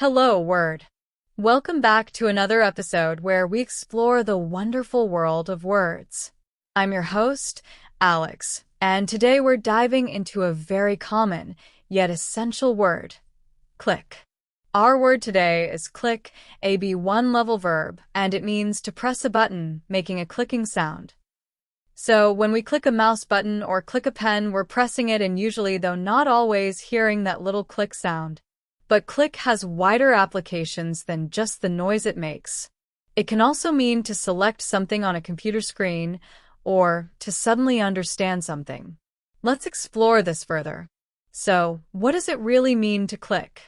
Hello, word. Welcome back to another episode where we explore the wonderful world of words. I'm your host, Alex, and today we're diving into a very common yet essential word, click. Our word today is click, a B1 level verb, and it means to press a button, making a clicking sound. So when we click a mouse button or click a pen, we're pressing it and usually, though not always, hearing that little click sound. But click has wider applications than just the noise it makes. It can also mean to select something on a computer screen or to suddenly understand something. Let's explore this further. So, what does it really mean to click?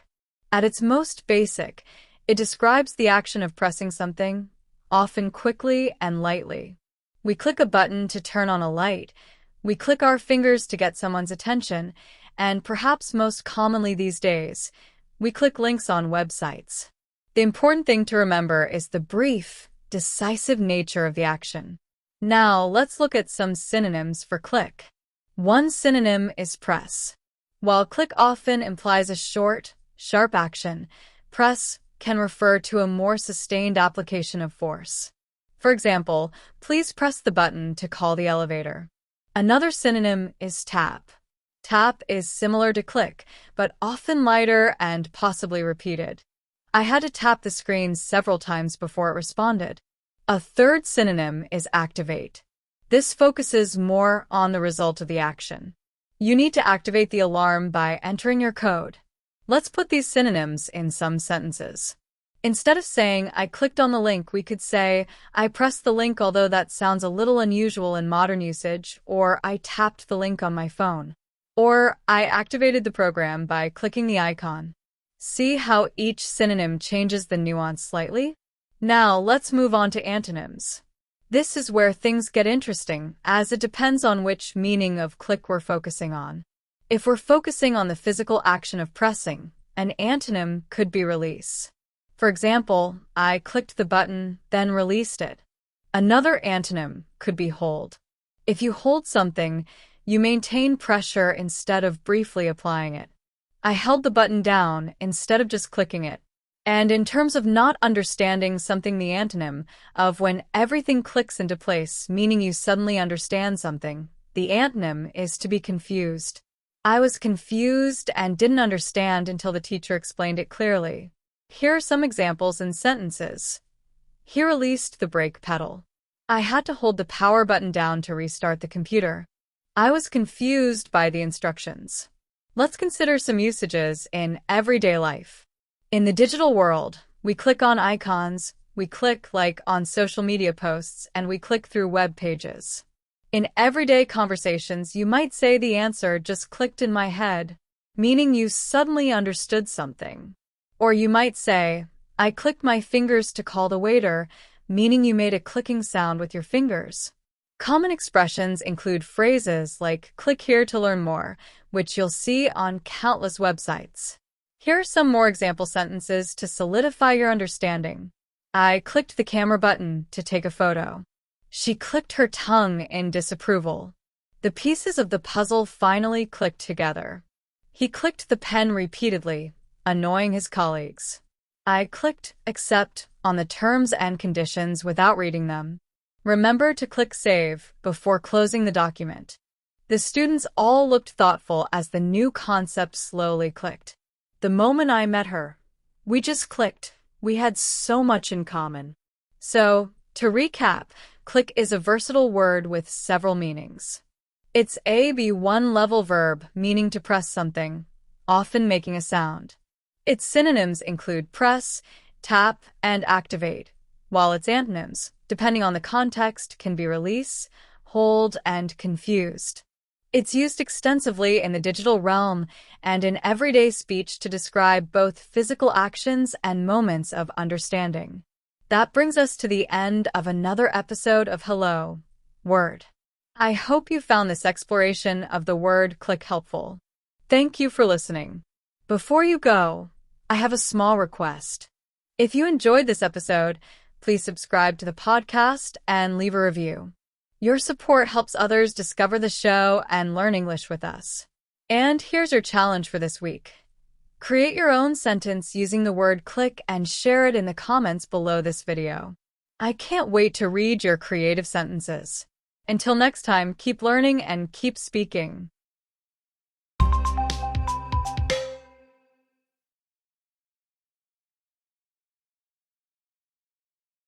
At its most basic, it describes the action of pressing something, often quickly and lightly. We click a button to turn on a light. We click our fingers to get someone's attention, and perhaps most commonly these days, we click links on websites. The important thing to remember is the brief, decisive nature of the action. Now, let's look at some synonyms for click. One synonym is press. While click often implies a short, sharp action, press can refer to a more sustained application of force. For example, please press the button to call the elevator. Another synonym is tap. Tap is similar to click, but often lighter and possibly repeated. I had to tap the screen several times before it responded. A third synonym is activate. This focuses more on the result of the action. You need to activate the alarm by entering your code. Let's put these synonyms in some sentences. Instead of saying, I clicked on the link, we could say, I pressed the link, although that sounds a little unusual in modern usage, or I tapped the link on my phone. Or, I activated the program by clicking the icon. See how each synonym changes the nuance slightly? Now, let's move on to antonyms. This is where things get interesting, as it depends on which meaning of click we're focusing on. If we're focusing on the physical action of pressing, an antonym could be release. For example, I clicked the button, then released it. Another antonym could be hold. If you hold something, you maintain pressure instead of briefly applying it. I held the button down instead of just clicking it. And in terms of not understanding something, the antonym of when everything clicks into place, meaning you suddenly understand something, the antonym is to be confused. I was confused and didn't understand until the teacher explained it clearly. Here are some examples in sentences. He released the brake pedal. I had to hold the power button down to restart the computer. I was confused by the instructions. Let's consider some usages in everyday life. In the digital world, we click on icons, we click like on social media posts, and we click through web pages. In everyday conversations, you might say the answer just clicked in my head, meaning you suddenly understood something. Or you might say, I clicked my fingers to call the waiter, meaning you made a clicking sound with your fingers. Common expressions include phrases like click here to learn more, which you'll see on countless websites. Here are some more example sentences to solidify your understanding. I clicked the camera button to take a photo. She clicked her tongue in disapproval. The pieces of the puzzle finally clicked together. He clicked the pen repeatedly, annoying his colleagues. I clicked accept on the terms and conditions without reading them. Remember to click save before closing the document. The students all looked thoughtful as the new concept slowly clicked. The moment I met her, we just clicked. We had so much in common. So, to recap, click is a versatile word with several meanings. It's a B1 level verb meaning to press something, often making a sound. Its synonyms include press, tap, and activate, while its antonyms, depending on the context, can be release, hold, and confused. It's used extensively in the digital realm and in everyday speech to describe both physical actions and moments of understanding. That brings us to the end of another episode of Hello, Word. I hope you found this exploration of the word click helpful. Thank you for listening. Before you go, I have a small request. If you enjoyed this episode, please subscribe to the podcast and leave a review. Your support helps others discover the show and learn English with us. And here's your challenge for this week. Create your own sentence using the word click and share it in the comments below this video. I can't wait to read your creative sentences. Until next time, keep learning and keep speaking.